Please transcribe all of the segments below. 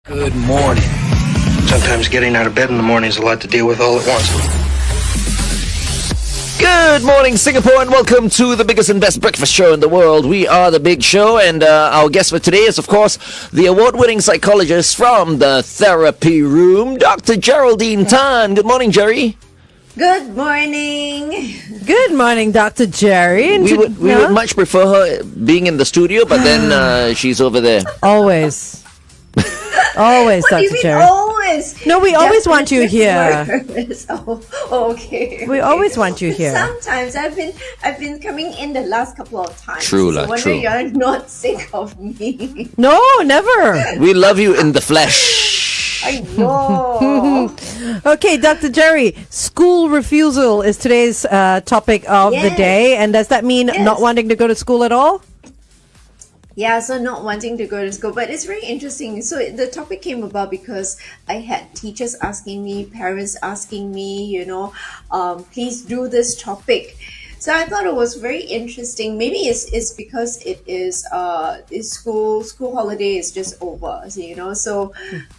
Good morning. Sometimes getting out of bed in the morning is a lot to deal with all at once. Good morning, Singapore, and welcome to the biggest and best breakfast show in the world. We are The Big Show, and our guest for today is, of course, the award-winning psychologist from the therapy room, Dr. Geraldine Tan. Good morning, Jerry. Good morning. Good morning, Dr. Jerry. We would much prefer her being in the studio, but then she's over there. Always. Always, What do you Dr. mean Jerry. always? No, we always want you here. Okay. We always want you here. Sometimes I've been coming in the last couple of times. True, so wonder true. you're not sick of me. No, never. We love you in the flesh. I know. Okay, Dr. Jerry, school refusal is today's topic of the Yes. day. And does that mean Yes. not wanting to go to school at all? Yeah, so not wanting to go to school, but it's very interesting. So the topic came about because I had teachers asking me, parents asking me, please do this topic. So I thought it was very interesting. Maybe it's because it is school holiday is just over, so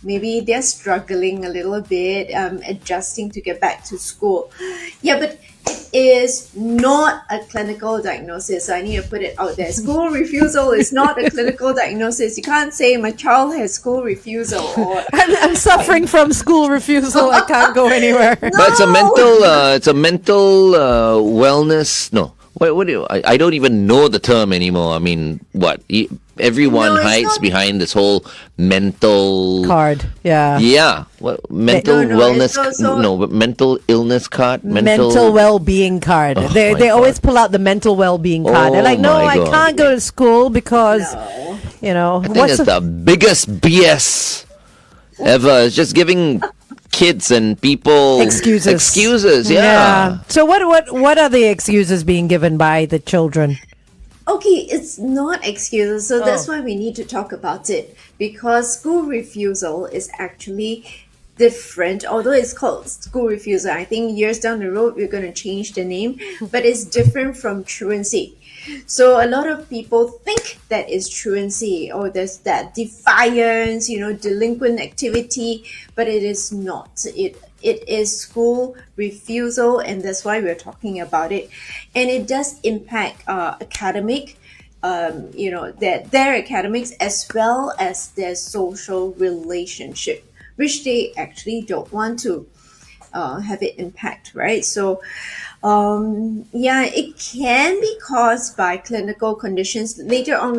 maybe they're struggling a little bit, adjusting to get back to school. Yeah, but it is not a clinical diagnosis. So I need to put it out there. School refusal is not a clinical diagnosis. You can't say my child has school refusal or I'm suffering from school refusal. I can't go anywhere. But it's a mental wellness. No, what do you? I don't even know the term anymore. I mean, what? Everyone No, it's hides not- behind this whole mental Card, yeah. Yeah, what mental No, wellness? it's also- No, but mental illness card. Mental well-being card. Oh, they my always God. pull out the mental well-being card. They're Oh, like, no, my I God. can't go to school because, No. I think it's the biggest BS ever. It's just giving kids and people excuses. Excuses, yeah. So what are the excuses being given by the children? Okay, it's not excuses, so that's Oh. why we need to talk about it, because school refusal is actually different. Although it's called school refusal, I think years down the road we're going to change the name, but it's different from truancy. So a lot of people think that is truancy, or there's that defiance, delinquent activity, but it is not. It is school refusal, and that's why we're talking about it. And it does impact academic, their academics as well as their social relationship, which they actually don't want to have it impact, right? So, it can be caused by clinical conditions. Later on,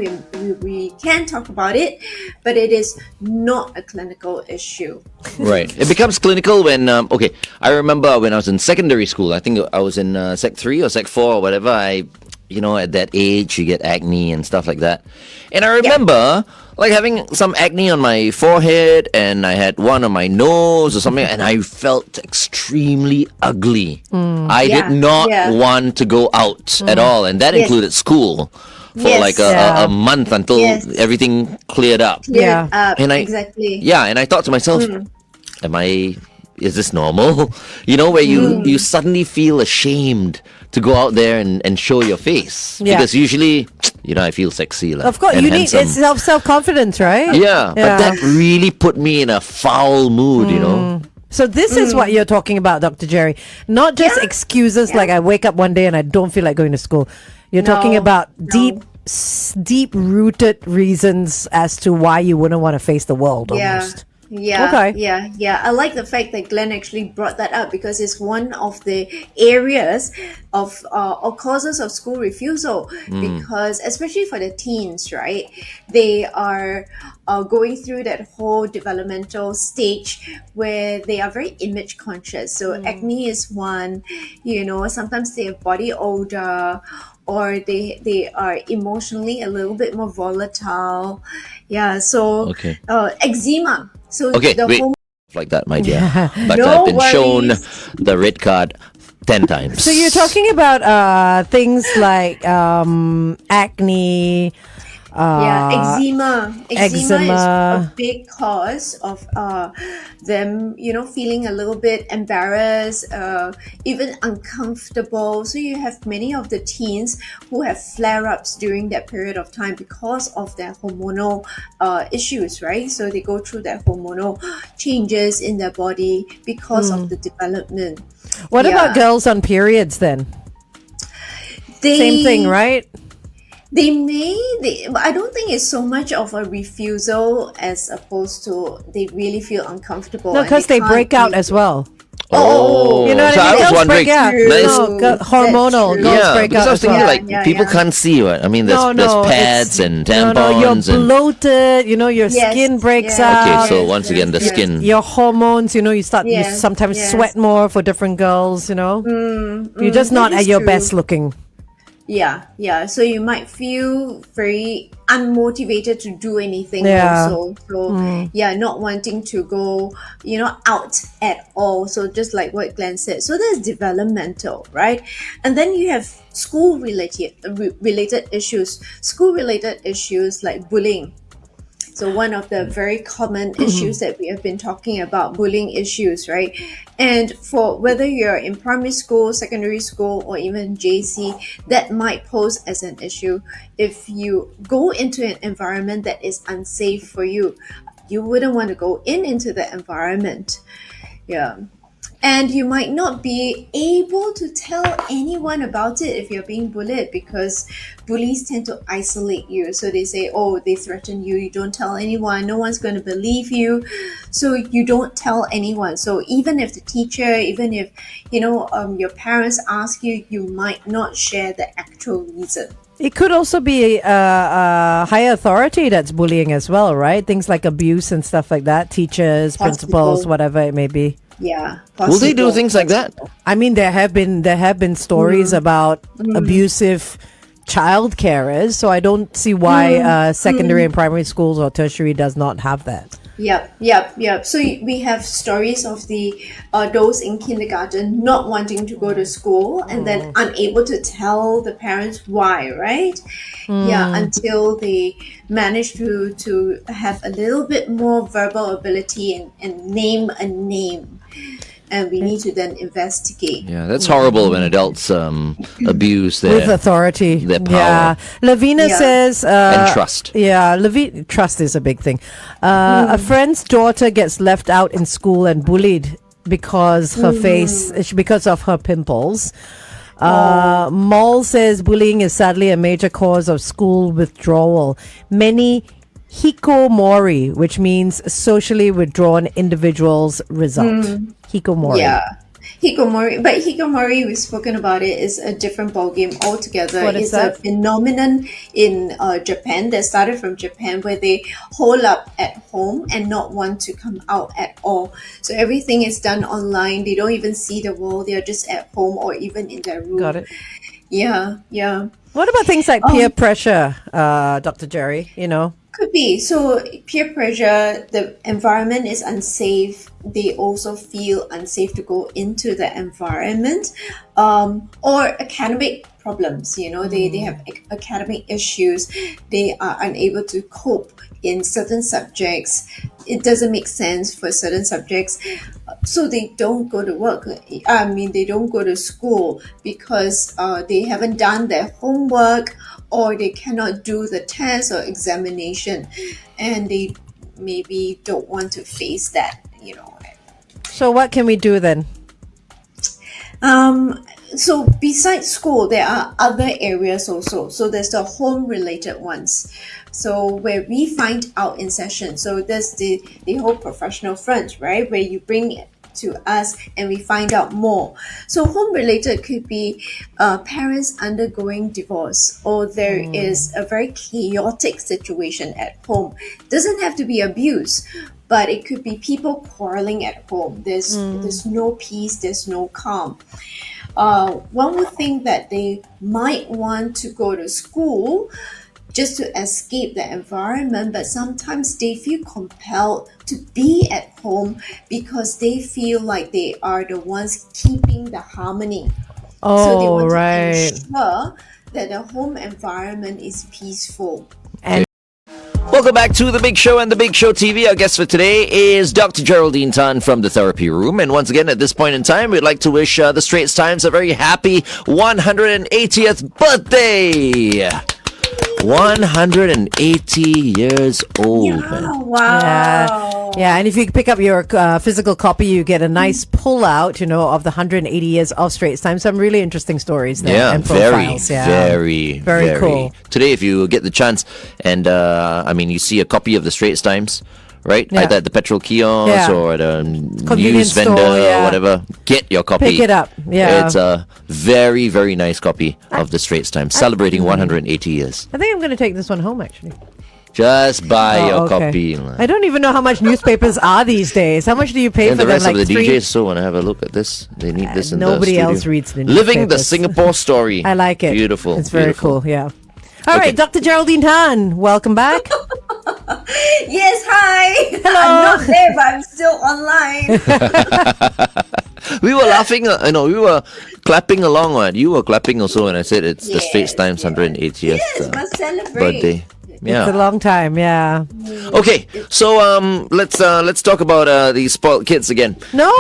we can talk about it, but it is not a clinical issue. Right. It becomes clinical when, I remember when I was in secondary school, I think I was in Sec 3 or Sec 4 or whatever, at that age, you get acne and stuff like that. And I remember, having some acne on my forehead, and I had one on my nose or something, and I felt extremely ugly. I did not want to go out at all, and that included school for Yes. a month until everything cleared up. Yeah. And Exactly. Yeah, and I thought to myself, is this normal? Where you suddenly feel ashamed to go out there and show your face. Yeah. Because usually, I feel sexy. Of course, and you need handsome. it's self-confidence, right? Yeah, but that really put me in a foul mood, So this is what you're talking about, Dr. Jerry. Not just excuses like I wake up one day and I don't feel like going to school. You're talking about deep-rooted reasons as to why you wouldn't want to face the world almost. Yeah. Okay. Yeah. I like the fact that Glenn actually brought that up, because it's one of the areas of or causes of school refusal. Because especially for the teens, right? They are going through that whole developmental stage where they are very image conscious. So acne is one. Sometimes they have body odor, or they are emotionally a little bit more volatile. Yeah. So eczema. So Okay, the wait. whole Like that, my dear. But No I've been shown worries. the red card 10 times. So you're talking about things like acne, Eczema is a big cause of them, feeling a little bit embarrassed, even uncomfortable. So you have many of the teens who have flare-ups during that period of time because of their hormonal issues, right? So they go through their hormonal changes in their body because of the development. What about girls on periods then? Same thing, right? I don't think it's so much of a refusal as opposed to they really feel uncomfortable. No, because they break out as well. Oh, you know what so I mean? I was Girls wondering. break out. Hormonal. Girls Yeah, break because out I was as thinking well. people can't see what I mean. There's pads and tampons. You're bloated. Your skin breaks out. Okay, so once again, the skin. Your hormones. You sometimes sweat more for different girls. You're just not at your best looking. Yeah. So you might feel very unmotivated to do anything also. So not wanting to go, out at all. So just like what Glenn said. So there's developmental, right? And then you have school related issues. School related issues like bullying. So one of the very common issues that we have been talking about, bullying issues, right? And for whether you're in primary school, secondary school, or even JC, that might pose as an issue. If you go into an environment that is unsafe for you, you wouldn't want to go into the environment. Yeah. And you might not be able to tell anyone about it if you're being bullied because bullies tend to isolate you. So they say, they threaten you. You don't tell anyone. No one's going to believe you. So you don't tell anyone. So even if the teacher, even if, your parents ask you, you might not share the actual reason. It could also be a higher authority that's bullying as well, right? Things like abuse and stuff like that. Teachers, principals, whatever it may be. Yeah. Will they do things like that? I mean, there have been stories about abusive child carers, so I don't see why secondary and primary schools or tertiary does not have that. Yep. So we have stories of those in kindergarten not wanting to go to school and then unable to tell the parents why, right? Yeah, until they manage to have a little bit more verbal ability and name a name. And we need to then investigate. Yeah, that's horrible when adults abuse with authority. Their power. Yeah, Lavina says and trust. Yeah, trust is a big thing. A friend's daughter gets left out in school and bullied because because of her pimples. Moll says bullying is sadly a major cause of school withdrawal. Many hikomori, which means socially withdrawn individuals, result. Hikomori. Yeah. Hikomori. But hikomori, we've spoken about it, is a different ballgame altogether. What is that? It's a phenomenon in Japan that started from Japan where they hole up at home and not want to come out at all. So everything is done online. They don't even see the world. They're just at home or even in their room. Got it. Yeah. What about things like peer pressure, Dr. Jerry? Could be. So peer pressure, the environment is unsafe. They also feel unsafe to go into the environment. Or academic problems, they have academic issues. They are unable to cope in certain subjects. It doesn't make sense for certain subjects. So they don't go to work. They don't go to school because they haven't done their homework or they cannot do the test or examination and they maybe don't want to face that, So what can we do then? So besides school, there are other areas also. So there's the home related ones. So where we find out in session. So there's the whole professional front, right? Where you bring it to us and we find out more. So home related could be parents undergoing divorce or there is a very chaotic situation at home. Doesn't have to be abuse, but it could be people quarreling at home. There's no peace, there's no calm. One would think that they might want to go to school just to escape the environment, but sometimes they feel compelled to be at home because they feel like they are the ones keeping the harmony. So they want to ensure that the home environment is peaceful. And Welcome back to The Big Show and The Big Show TV. Our guest for today is Dr. Geraldine Tan from the Therapy Room. And once again, at this point in time, we'd like to wish the Straits Times a very happy 180th birthday. 180 years old, man. Wow. Yeah, and if you pick up your physical copy, you get a nice pull-out, of the 180 years of Straits Times. Some really interesting stories there. Yeah, and profiles. very cool. Today, if you get the chance, and you see a copy of the Straits Times, right? Yeah. Either at the petrol kiosk or at a Convenience news vendor store, or whatever. Get your copy. Pick it up. Yeah. It's a very, very nice copy of the Straits Times, celebrating 180 years. I think I'm going to take this one home, actually. Just buy your okay. copy. I don't even know how much newspapers are these days. How much do you pay And for the rest them? of the Like DJs so want to have a look at this. They need this in the nobody studio. else reads the Living the newspapers. Singapore story. I like it. Beautiful. It's very beautiful. cool, yeah. All right, Dr. Geraldine Tan, welcome back. Yes, hi. Hello. I'm not there, but I'm still online. We were laughing, we were clapping along. Right? You were clapping also when I said it's the Straits Times 180th Yes, must celebrate. birthday. Yeah. It's a long time, yeah. Okay, so let's talk about these spoiled kids again. No.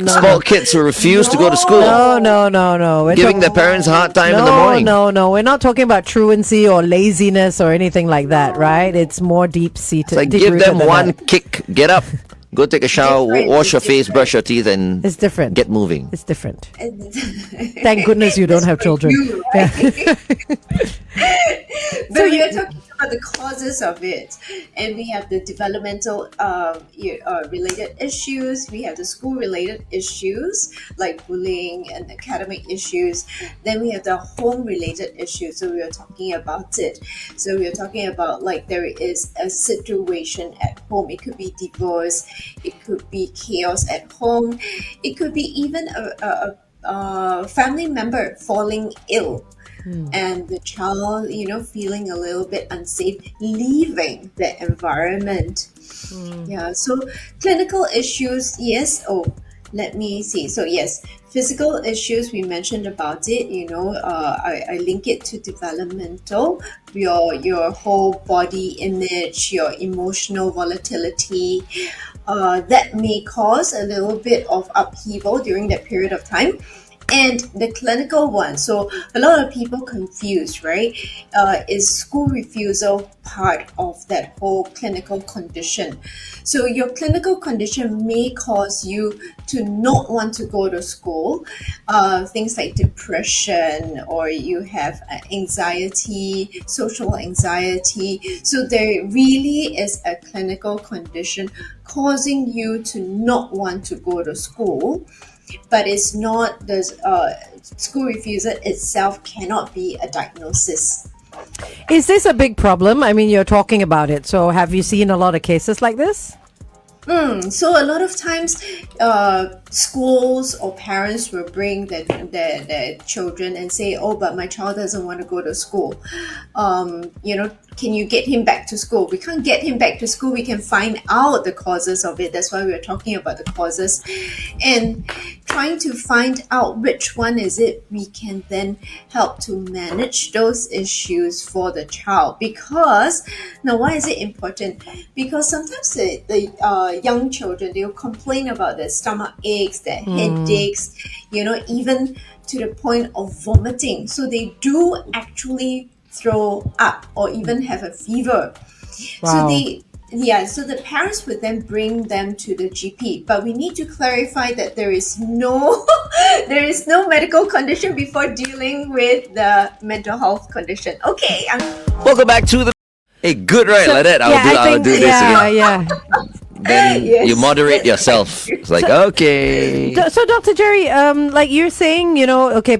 Spoiled kids who refuse to go to school, No. We're giving their parents a hard time in the morning. No. We're not talking about truancy or laziness or anything like that, right? It's more deep-seated. It's like give deep-rooted them than one that. kick, get up, go take a shower, Different, wash your it's face, different. brush your teeth, and It's different. get moving. It's different. Thank goodness you don't have children. You, right? But we are talking about the causes of it, and we have the developmental related issues. We have the school related issues like bullying and academic issues. Then we have the home related issues. So we are talking about it. So we are talking about like there is a situation at home. It could be divorce. It could be chaos at home. It could be even a family member falling ill. And the child, feeling a little bit unsafe, leaving the environment. Yeah, so clinical issues, yes. Oh, let me see. So, yes, physical issues, we mentioned about it, I link it to developmental, your whole body image, your emotional volatility. That may cause a little bit of upheaval during that period of time. And the clinical one, so a lot of people confuse, right? Is school refusal part of that whole clinical condition? So your clinical condition may cause you to not want to go to school. Things like depression, or you have anxiety, social anxiety. So there really is a clinical condition causing you to not want to go to school. But it's not the school refusal itself cannot be a diagnosis. Is this a big problem? I mean, you're talking about it. So have you seen a lot of cases like this? So a lot of times, schools or parents will bring their children and say, "Oh, but my child doesn't want to go to school. Can you get him back to school?" We can't get him back to school. We can find out the causes of it. That's why we're talking about the causes, and trying to find out which one is it. We can then help to manage those issues for the child. Because now, why is it important? Because sometimes the young children, they'll complain about their stomach aches, their headaches, even to the point of vomiting. So they do actually throw up or even have a fever. Wow. So the parents would then bring them to the GP. But we need to clarify that there is no medical condition before dealing with the mental health condition. Okay. Welcome back to the. Hey, good, right? Like that. I'll do this again. Yeah. Then Yes. you moderate yourself. It's like, okay. So, Dr. Jerry, like you're saying,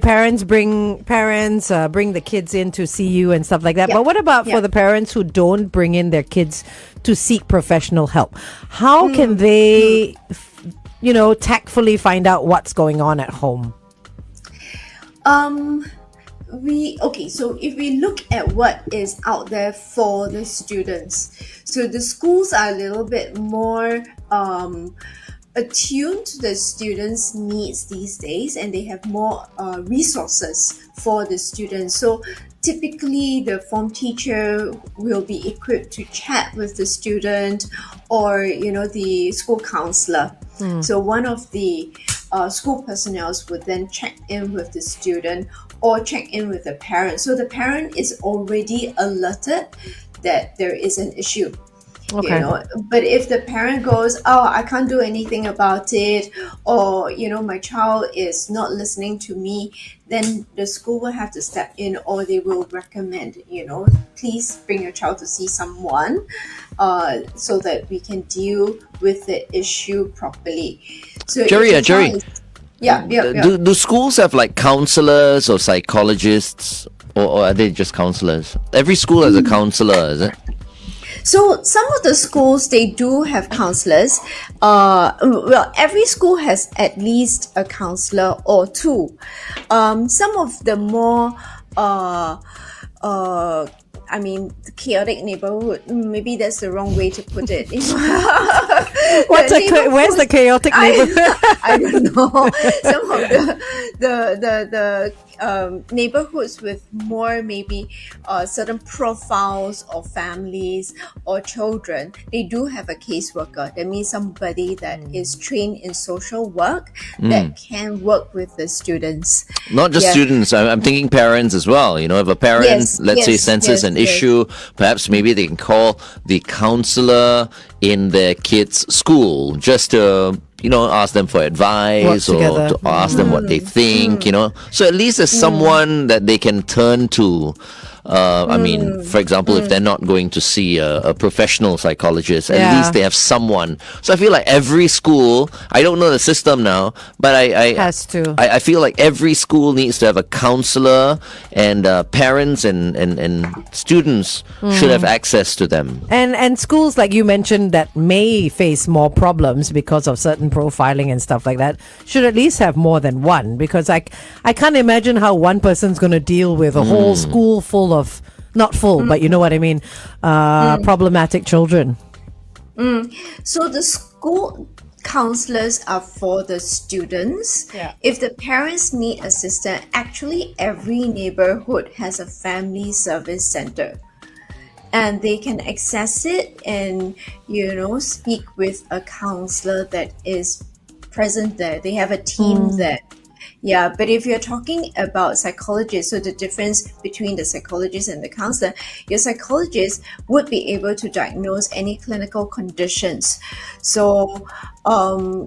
parents bring the kids in to see you and stuff like that. Yeah. But what about for the parents who don't bring in their kids to seek professional help? How can they, tactfully find out what's going on at home? So if we look at what is out there for the students, so the schools are a little bit more attuned to the students' needs these days, and they have more resources for the students. So typically the form teacher will be equipped to chat with the student, or the school counselor. So one of the school personnel would then check in with the student or check in with the parent. So the parent is already alerted that there is an issue. Okay. But if the parent goes, oh, I can't do anything about it, or my child is not listening to me, then the school will have to step in, or they will recommend, please bring your child to see someone, so that we can deal with the issue properly. So Jerry, if your Jerry. child is- yeah. Do schools have like counselors or psychologists, or are they just counselors? Every school has a counselor, is it? So some of the schools, they do have counselors. Well, every school has at least a counselor or two. Some of the more the chaotic neighborhood, maybe that's the wrong way to put it. Where's the chaotic neighborhood? I don't know. Some of the neighborhoods with more maybe certain profiles of families or children, they do have a caseworker. That means somebody that is trained in social work that can work with the students. Not just students. I'm thinking parents as well. If a parent, let's say, senses an issue, perhaps maybe they can call the counselor in their kid's school just to ask them for advice, or to ask them what they think. So at least there's someone that they can turn to. For example, if they're not going to see a professional psychologist, at least they have someone. So I feel like every school, I don't know the system now, but Has to. I feel like every school needs to have a counselor, and parents and students should have access to them. And schools, like you mentioned, that may face more problems because of certain profiling and stuff like that, should at least have more than one, because I can't imagine how one person's going to deal with a whole school full of, not full, but you know what I mean, problematic children. So the school counselors are for the students. Yeah. If the parents need assistance, actually every neighborhood has a family service center, and they can access it and speak with a counselor that is present there. They have a team there. Yeah, but if you're talking about psychologists, so the difference between the psychologist and the counselor, your psychologist would be able to diagnose any clinical conditions. So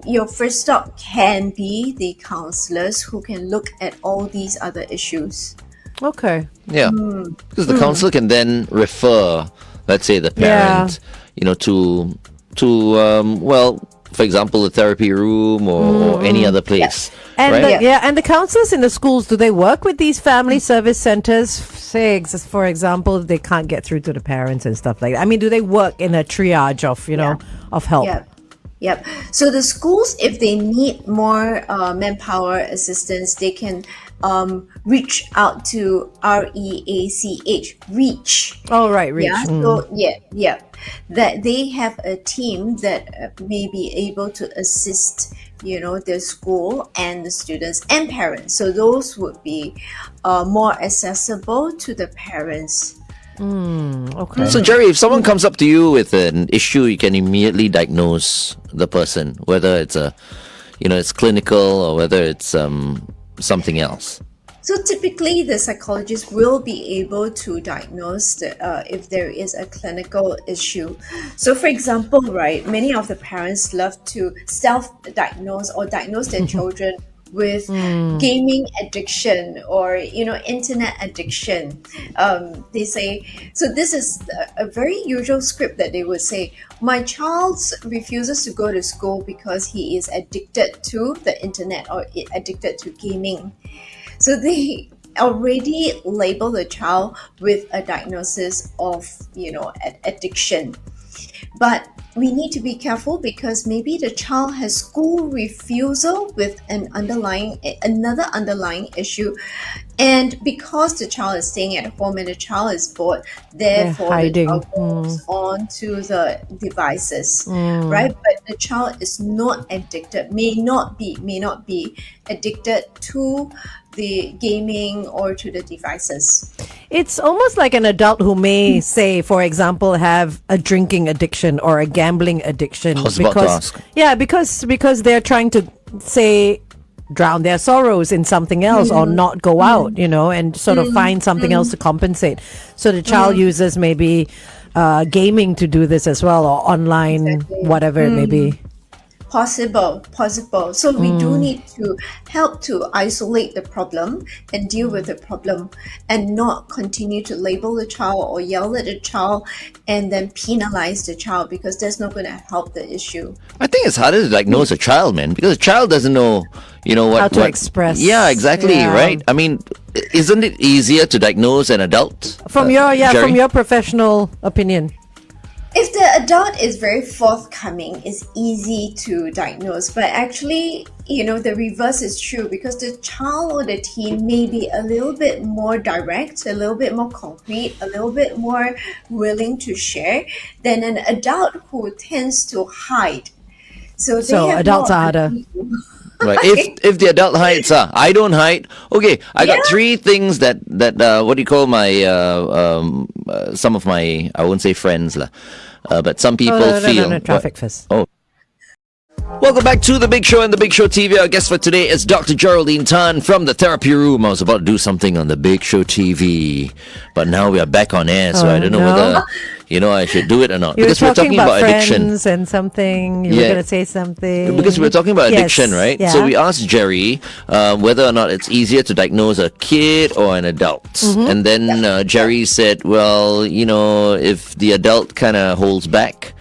your first stop can be the counselors who can look at all these other issues. Okay. Yeah, because the counselor can then refer, let's say, the parent, to for example, the therapy room or any other place. And right? and the counselors in the schools, do they work with these family service centers? Say, for example, they can't get through to the parents and stuff like that. I mean, do they work in a triage of of help? Yep. So the schools, if they need more manpower assistance, they can reach out to REACH, reach. Oh, right, reach. Yeah. So that they have a team that may be able to assist the school and the students and parents. So those would be more accessible to the parents. Okay. So Jerry, if someone comes up to you with an issue, you can immediately diagnose the person, whether it's it's clinical or whether it's something else. So typically, the psychologist will be able to diagnose if there is a clinical issue. So, for example, right, many of the parents love to self-diagnose or diagnose their children with gaming addiction or internet addiction. They say, so this is a very usual script that they would say, my child refuses to go to school because he is addicted to the internet or addicted to gaming. So they already label the child with a diagnosis of addiction. But we need to be careful because maybe the child has school refusal with another underlying issue, and because the child is staying at home and the child is bored, therefore the hiding. child goes on to the devices, right? But the child is not addicted, may not be addicted to the gaming or to the devices. It's almost like an adult who may say, for example, have a drinking addiction or a gambling addiction. I was about to ask. Yeah, because they're trying to say drown their sorrows in something else or not go out, and sort of find something else to compensate. So the child uses maybe gaming to do this as well, or online, whatever it may be. Possible. So we do need to help to isolate the problem and deal with the problem, and not continue to label the child or yell at the child and then penalize the child, because that's not going to help the issue. I think it's harder to diagnose a child, man, because a child doesn't know, what How to express. Yeah, exactly, Yeah. right? I mean, isn't it easier to diagnose an adult? From Jerry? your professional opinion. If the adult is very forthcoming, it's easy to diagnose. But actually, the reverse is true, because the child or the teen may be a little bit more direct, a little bit more concrete, a little bit more willing to share than an adult who tends to hide. So adults are harder. Right. If the adult hides, I don't hide. Okay, I got three things that what do you call my some of my, I won't say friends lah, but some people feel. No, traffic fist. Oh. Welcome back to The Big Show and The Big Show TV. Our guest for today is Dr. Geraldine Tan from the therapy room. I was about to do something on The Big Show TV, but now we are back on air, so I don't know whether I should do it or not. You Because were we're talking about addiction. friends and something. You were going to say something. Because we're talking about addiction, Yes, right? yeah. So we asked Jerry whether or not it's easier to diagnose a kid or an adult. Mm-hmm. And then Jerry said, well, if the adult kind of holds back,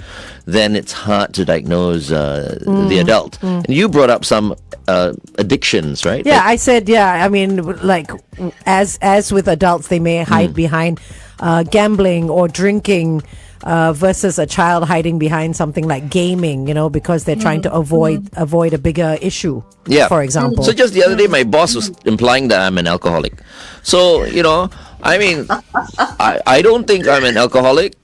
then it's hard to diagnose the adult. And you brought up some addictions, right? Yeah, I said, I mean, like, as with adults, they may hide behind gambling or drinking versus a child hiding behind something like gaming, because they're trying to avoid a bigger issue, for example. So just the other day, my boss was implying that I'm an alcoholic. So, I mean, I don't think I'm an alcoholic,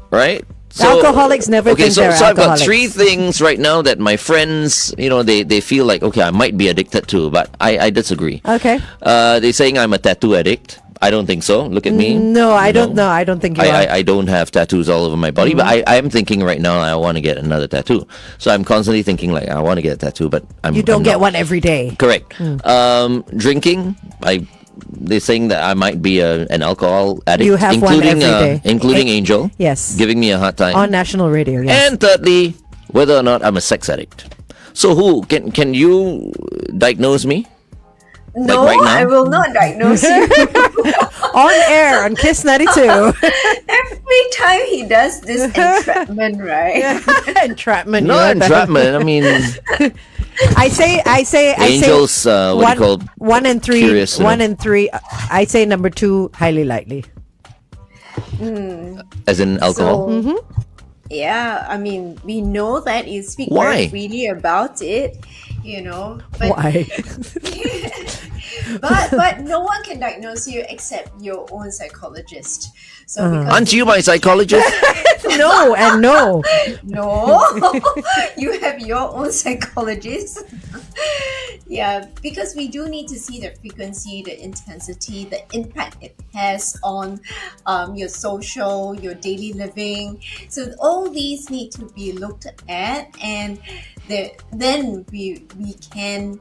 right? So, Alcoholics never think they're so I've got alcoholics. three things right now that my friends, they feel like, okay, I might be addicted to, but I disagree. Okay. They're saying I'm a tattoo addict. I don't think so. Look at me. No, I don't know. I don't think you are. I don't have tattoos all over my body, but I am thinking right now I want to get another tattoo. So I'm constantly thinking like I want to get a tattoo, but You don't I'm get not. one every day. Correct. Drinking, they're saying that I might be an alcohol addict. You have one including every day. including Angel. Yes. Giving me a hard time. On national radio, yes. And thirdly, whether or not I'm a sex addict. So who can you diagnose me? No, right now? I will not diagnose you. On air on Kiss 92. Every time he does this entrapment, right? Entrapment. No you're the- entrapment. I mean, I say. Angels. What do you call? 1 and 3. Curious, 1 and 3. I say number 2, highly likely. As in alcohol. Yeah, I mean, we know that you speak Why? very freely about it, but Why? but no one can diagnose you except your own psychologist. So because Aren't you my psychologist? No and no. no, you have your own psychologist. Yeah, because we do need to see the frequency, the intensity, the impact it has on your social, your daily living. So all these need to be looked at, and then we can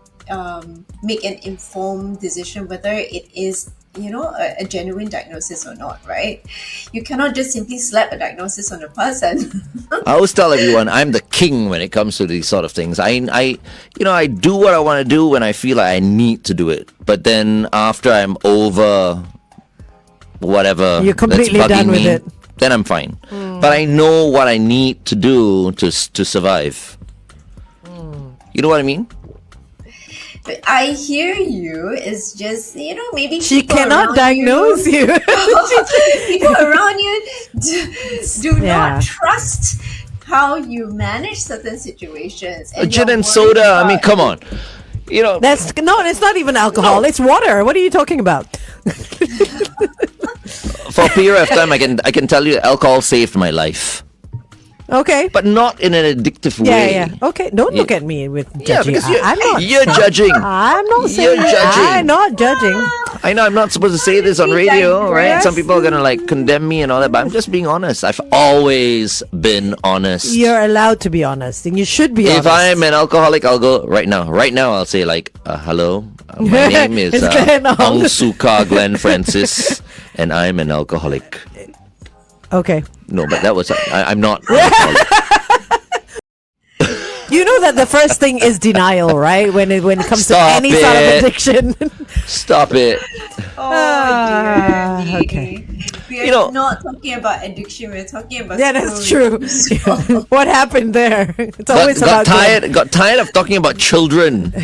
make an informed decision whether it is a genuine diagnosis or not, right? You cannot just simply slap a diagnosis on a person. I always tell everyone I'm the king when it comes to these sort of things. I do what I want to do when I feel like I need to do it. But then after I'm over whatever, You're completely that's bugging done with me, it. then I'm fine. But I know what I need to do to survive. You know what I mean? But I hear you. It's just, maybe She people cannot around diagnose you. People around you do Yeah. not trust how you manage certain situations. And Gin you're and worried soda. I mean, about- come on. You know, That's no, it's not even alcohol. It's water. What are you talking about? for a period of time, I can tell you, alcohol saved my life, Okay. but not in an addictive Yeah, way. yeah. Okay. Don't look at me with judging. Yeah, because I'm not. you're judging. I'm not You're saying. judging. I'm not judging. I know I'm not supposed to say this on radio, right? digress. Some people are gonna like condemn me and all that, but I'm just being honest. I've always been honest. You're allowed to be honest, and you should be If honest. I'm an alcoholic, I'll go right now. Right now, I'll say like, "Hello, my name is It's Glenn Ong. Suka Glenn Francis, and I'm an alcoholic." Okay. No, but that was I'm not. An alcoholic. You know that the first thing is denial, right? When it comes Stop to any sort of it. addiction. Stop it. Oh, Ah, dear. okay. We are You know- not talking about addiction. We're talking about Yeah, that's school true. refusal. What happened there? It's always about Got tired of talking about children.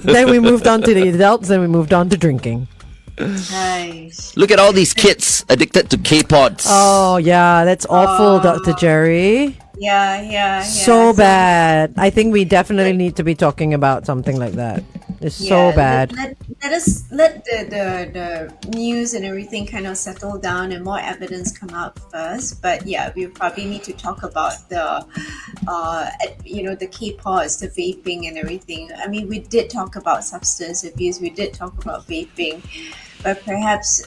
Then we moved on to the adults, then we moved on to drinking. Nice. Look at all these kids addicted to K-pods. Oh yeah, that's awful, Dr. Jerry. Yeah. So bad. I think we definitely need to be talking about something like that. It's so bad. Let the news and everything kind of settle down and more evidence come out first. But yeah, we probably need to talk about the the K-pods, the vaping and everything. I mean, we did talk about substance abuse. We did talk about vaping, but perhaps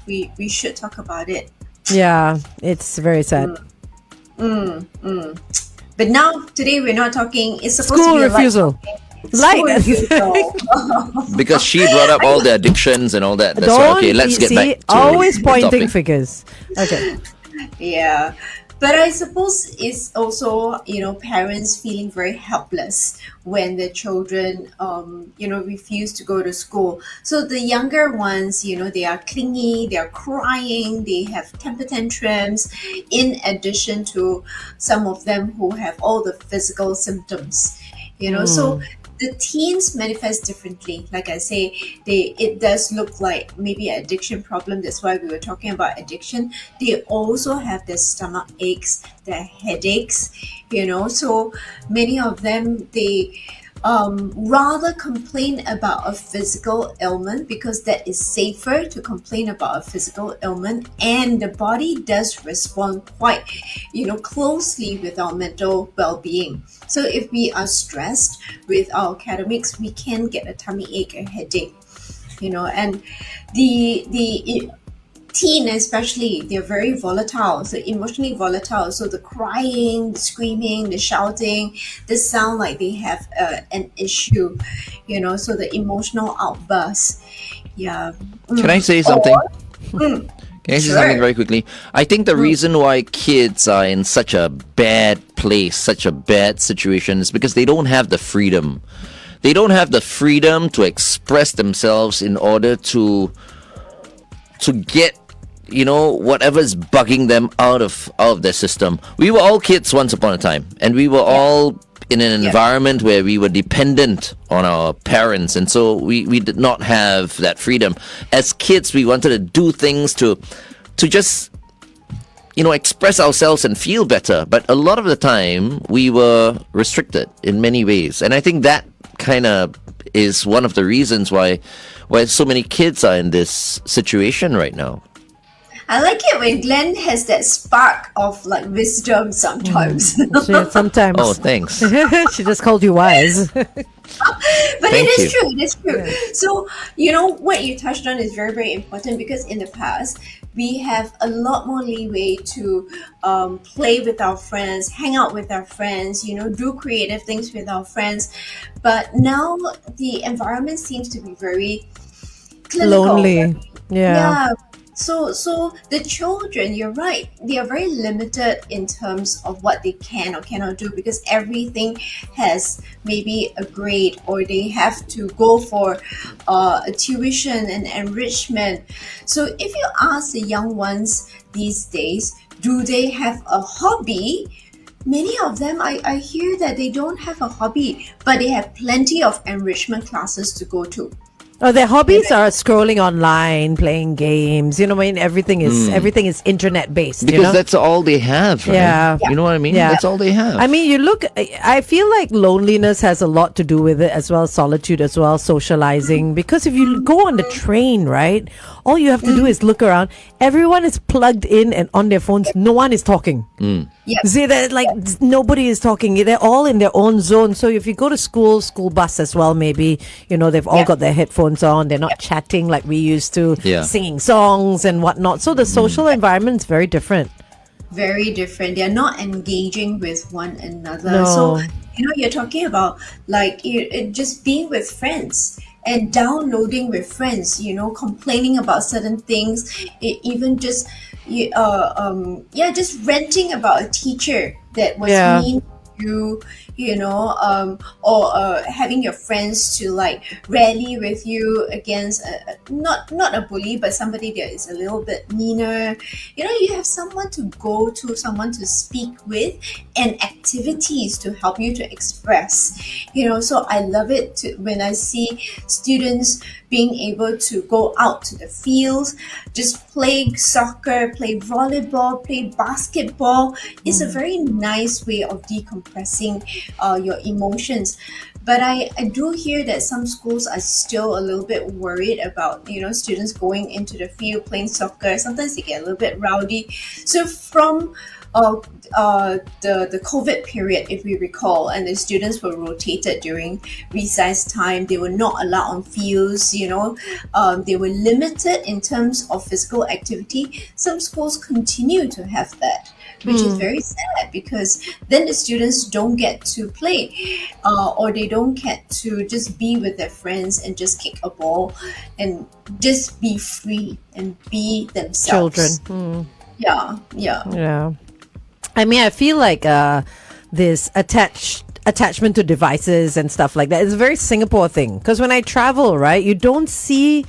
we should talk about it. Yeah, it's very sad. But now today we're not talking. It's supposed School to be refusal. School Light. refusal. Because she brought up all the addictions and all that. That's why. Okay, let's get back to always the pointing topic. figures. Okay. Yeah. But I suppose it's also, parents feeling very helpless when their children, refuse to go to school. So the younger ones, they are clingy, they are crying, they have temper tantrums, in addition to some of them who have all the physical symptoms, So the teens manifest differently. Like I say, it does look like maybe an addiction problem. That's why we were talking about addiction. They also have their stomach aches, their headaches, So many of them, they rather complain about a physical ailment because that is safer to complain about a physical ailment, and the body does respond quite closely with our mental well-being. So if we are stressed with our academics, we can get a tummy ache, a headache, and the teen especially, they're very volatile, so emotionally volatile. So the crying, the screaming, the shouting, they sound like they have an issue, so the emotional outbursts. Yeah. Can I say something? Can I say something very quickly? I think the reason why kids are in such a bad place, such a bad situation, is because they don't have the freedom. They don't have the freedom to express themselves in order to get whatever's bugging them out of their system. We were all kids once upon a time, and we were all in an environment where we were dependent on our parents, and so we did not have that freedom. As kids, we wanted to do things to just express ourselses and feel better, but a lot of the time we were restricted in many ways, and I think that kind of is one of the reasons why so many kids are in this situation right now. I like it when Glenn has that spark of like wisdom sometimes. Sometimes. Oh, thanks. She just called you wise. But Thank it is you. true. It is true. So, what you touched on is very, very important, because in the past, we have a lot more leeway to play with our friends, hang out with our friends, do creative things with our friends. But now the environment seems to be very clinical. Lonely. Yeah. So the children, you're right, they are very limited in terms of what they can or cannot do, because everything has maybe a grade, or they have to go for a tuition and enrichment. So if you ask the young ones these days, do they have a hobby? Many of them, I hear that they don't have a hobby, but they have plenty of enrichment classes to go to. Oh, their hobbies are scrolling online, playing games. You know, what I mean, everything is internet based. Because that's all they have, right? Yeah. You know what I mean? Yeah. That's all they have. I mean, I feel like loneliness has a lot to do with it as well, solitude as well, socializing. Because if you go on the train, right, all you have to do is look around. Everyone is plugged in and on their phones. No one is talking. Yes. See that, like, nobody is talking. They're all in their own zone. So if you go to school bus as well, maybe, you know, they've all got their headphones on. They're not chatting like we used to, singing songs and whatnot. So the social environment is very different. Very different. They're not engaging with one another. No. So, you know, you're talking about like just being with friends and downloading with friends, you know, complaining about certain things, even just just ranting about a teacher that was mean to you know, or having your friends to like rally with you against not a bully, but somebody that is a little bit meaner. You know, you have someone to go to, someone to speak with, and activities to help you to express. You know, so I love it when I see students being able to go out to the fields, just play soccer, play volleyball, play basketball. It's a very nice way of decompressing your emotions. But I do hear that some schools are still a little bit worried about, you know, students going into the field playing soccer. Sometimes they get a little bit rowdy. So from the COVID period, if we recall, and the students were rotated during recess time, they were not allowed on fields, you know, they were limited in terms of physical activity. Some schools continue to have that, which is very sad, because then the students don't get to play, or they don't get to just be with their friends and just kick a ball and just be free and be themselves. Children. Yeah. I mean, I feel like this attachment to devices and stuff like that is a very Singapore thing. Because when I travel, right, you don't see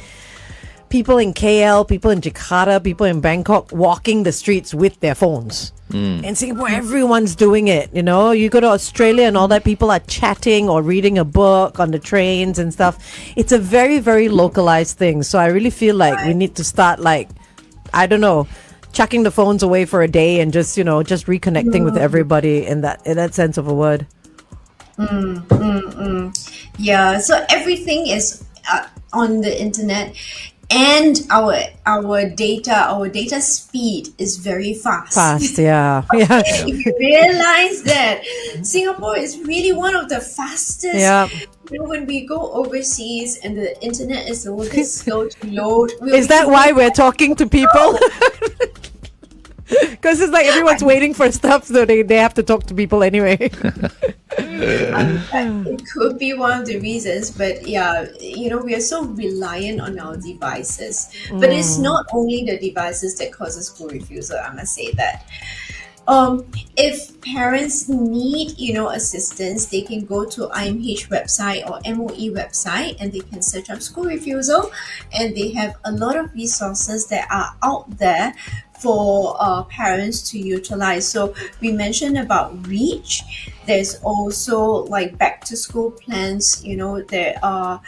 people in KL, people in Jakarta, people in Bangkok walking the streets with their phones. In Singapore, everyone's doing it. You know, you go to Australia and all that, people are chatting or reading a book on the trains and stuff. It's a very, very localized thing. So I really feel like we need to start, like, I don't know, chucking the phones away for a day and just, you know, just reconnecting with everybody in that sense of a word. Yeah, so everything is on the internet, and our data speed is very fast. Yeah. If you realize that Singapore is really one of the fastest. You know, when we go overseas and the internet is a little bit slow to load. Is that why we're talking to people? Because it's like everyone's waiting for stuff, so they have to talk to people anyway. It could be one of the reasons, but yeah, you know, we are so reliant on our devices. But it's not only the devices that causes school refusal, I must say that. If parents need, you know, assistance, they can go to IMH website or MOE website and they can search up school refusal, and they have a lot of resources that are out there for parents to utilize. So we mentioned about Reach. There's also like back to school plans. You know, there are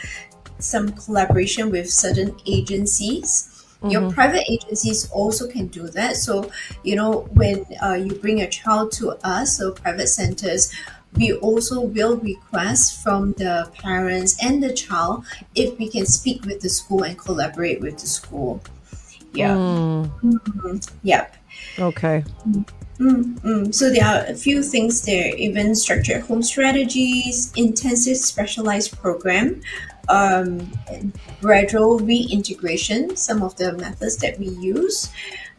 some collaboration with certain agencies. Your private agencies also can do that. So, you know, when you bring a child to us, so private centers, we also will request from the parents and the child if we can speak with the school and collaborate with the school. Yep. Okay. So there are a few things there, even structured home strategies, intensive specialized program, gradual reintegration, some of the methods that we use.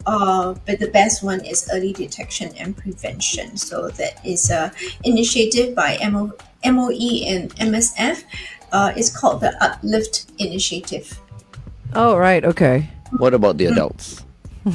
But the best one is early detection and prevention. So that is a initiative by MOE and MSF. It's called the Uplift Initiative. Oh, right. Okay. What about the adults? Well,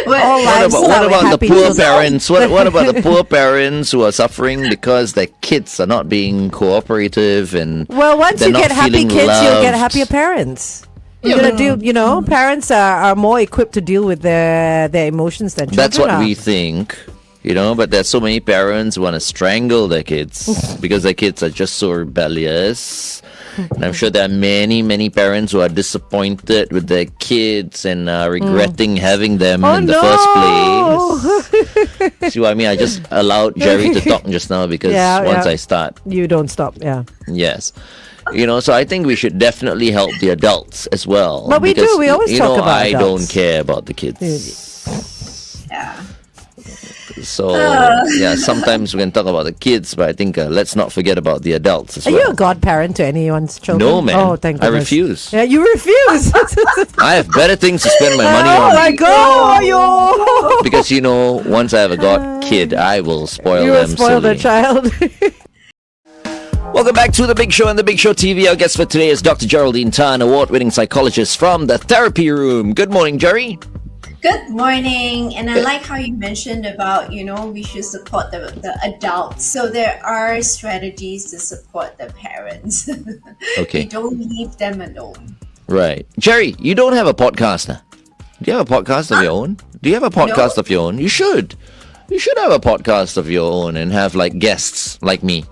What about the poor parents? What about the poor parents who are suffering because their kids are not being cooperative and once they're you not get happy feeling kids, you'll get loved? happier parents. You're gonna deal, you know, parents are more equipped to deal with their emotions than children That's what are. we think, you know. But there's so many parents who want to strangle their kids because their kids are just so rebellious. And I'm sure there are many, many parents who are disappointed with their kids and regretting having them in the first place. See what I mean? I just allowed Jerry to talk just now because once I start, you don't stop. Yeah. yes. So I think we should definitely help the adults as well. But we do. We always talk about I adults. don't care about the kids. Yeah. So, sometimes we can talk about the kids, but I think let's not forget about the adults as Are well. you a godparent to anyone's children? No, man. Oh, thank I goodness. refuse. Yeah, you refuse. I have better things to spend my money Oh on. my God! Because, once I have a god kid, I will spoil You will them spoil the silly. child. Welcome back to The Big Show and The Big Show TV. Our guest for today is Dr. Geraldine Tan, award-winning psychologist from the Therapy Room. Good morning, Jerry. Good morning. And I like how you mentioned about, we should support the adults. So there are strategies to support the parents. Okay. You don't leave them alone. Right. Jerry, you don't have a podcast, huh? Do you have a podcast of your own? Do you have a podcast of your own? You should. You should have a podcast of your own and have, guests like me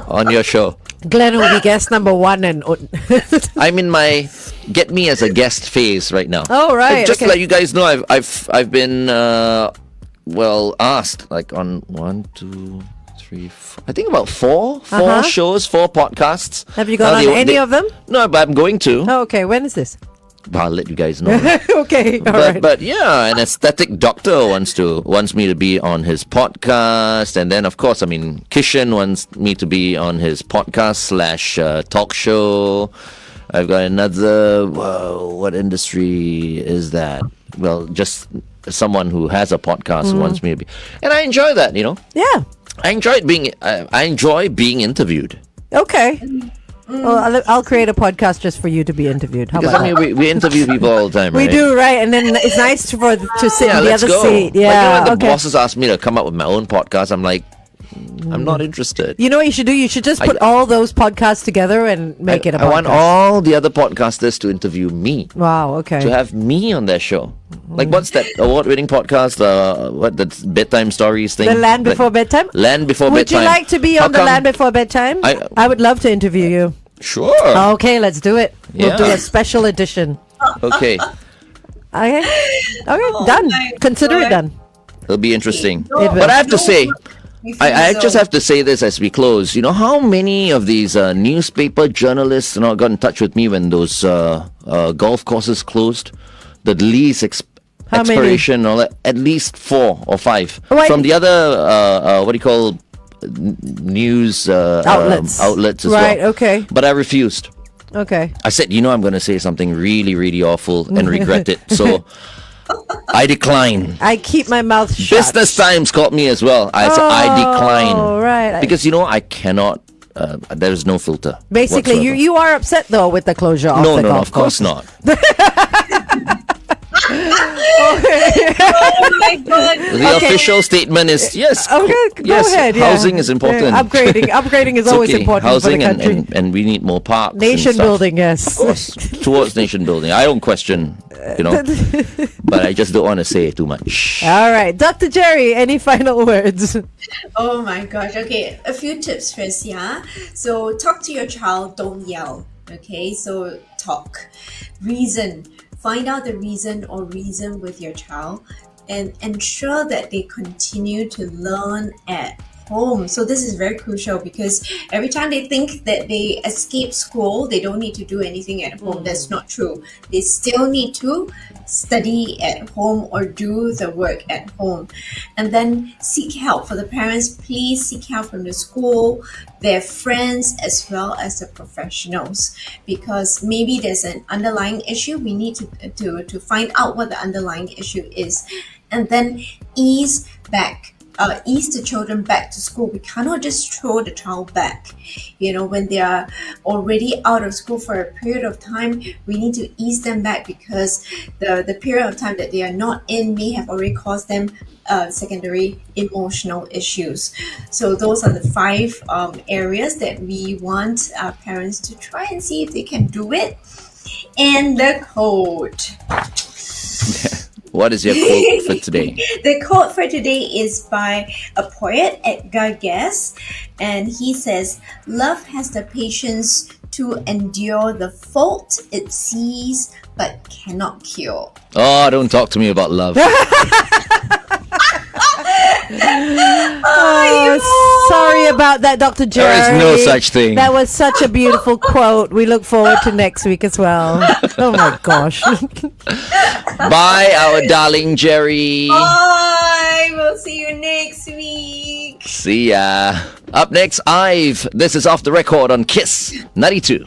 on your show. Glenn will be guest number 1 and I'm in my get me as a guest phase right now. Oh, right, Just to okay. let you guys know, I've been asked on 1, 2, 3, 4, I think about four shows, 4 podcasts. Have you gone on any of them? No, but I'm going to. Oh, okay. When is this? I'll let you guys know. Okay, all right. But yeah, an aesthetic doctor wants me to be on his podcast, and then of course, Kishan wants me to be on his podcast / talk show. I've got another. What industry is that? Well, just someone who has a podcast who wants me to be, and I enjoy that. Yeah. I enjoy being interviewed. Okay. Well, I'll create a podcast just for you to be interviewed. How Because about that? we interview people all the time, right? We do, right? And then it's nice to sit in the let's other go. seat. Yeah. When the bosses ask me to come up with my own podcast, I'm like, I'm not interested. You know what you should do? You should just put all those podcasts together and make it a podcast. I want all the other podcasters to interview me. Wow, okay. To have me on their show. What's that award-winning podcast? That's bedtime stories thing? The Land Before Bedtime? Land Before Would Bedtime. you like to be How on the come- Land Before Bedtime? I would love to interview you. Sure. Okay, let's do it. We'll do Yeah. a special edition. Okay. Okay, done. Consider it done. It'll be interesting. It will. But I have to say, I just have to say this as we close. How many of these newspaper journalists got in touch with me when those golf courses closed? The lease How many? expiration, all that, at least 4 or 5. Why- From the other, what do you call, news Outlets. outlets as Right, well. okay. But I refused. Okay. I said, I'm going to say something really, really awful and regret it. So I decline. I keep my mouth shut. Business Times called me as well. I said, I decline. right. Because, I cannot, there's no filter. Basically, whatsoever. you are upset though with the closure of No, the no, golf of course course. not. Oh my God. The official statement is yes. Okay, go yes, ahead. Yeah. Housing is important. Yeah, upgrading is It's always okay. important Housing for the country. and we need more parks. and Nation stuff. building, yes. Of course, towards nation building. I don't question, but I just don't want to say too much. All right, Dr. Jerry, any final words? Oh my gosh. Okay, a few tips first, yeah. So talk to your child, don't yell. Okay, so talk. Reason. Find out the reason or reason with your child and ensure that they continue to learn at home. So this is very crucial because every time they think that they escape school, they don't need to do anything at home. That's not true. They still need to study at home or do the work at home. And then seek help. For the parents, please seek help from the school, their friends, as well as the professionals, because maybe there's an underlying issue. We need to find out what the underlying issue is, and then ease the children back to school. We cannot just throw the child back. When they are already out of school for a period of time, we need to ease them back because the period of time that they are not in may have already caused them secondary emotional issues. So those are the 5 areas that we want our parents to try and see if they can do it. And the code. What is your quote for today? The quote for today is by a poet, Edgar Guest, and he says, "Love has the patience to endure the fault it sees but cannot cure." Oh, don't talk to me about love. Sorry about that, Dr. Jerry. There is no such thing. That was such a beautiful quote. We look forward to next week as well. Oh my gosh. Bye, our darling Jerry. Bye! We'll see you next week. See ya. Up next, Ive. This is Off the Record on Kiss 92.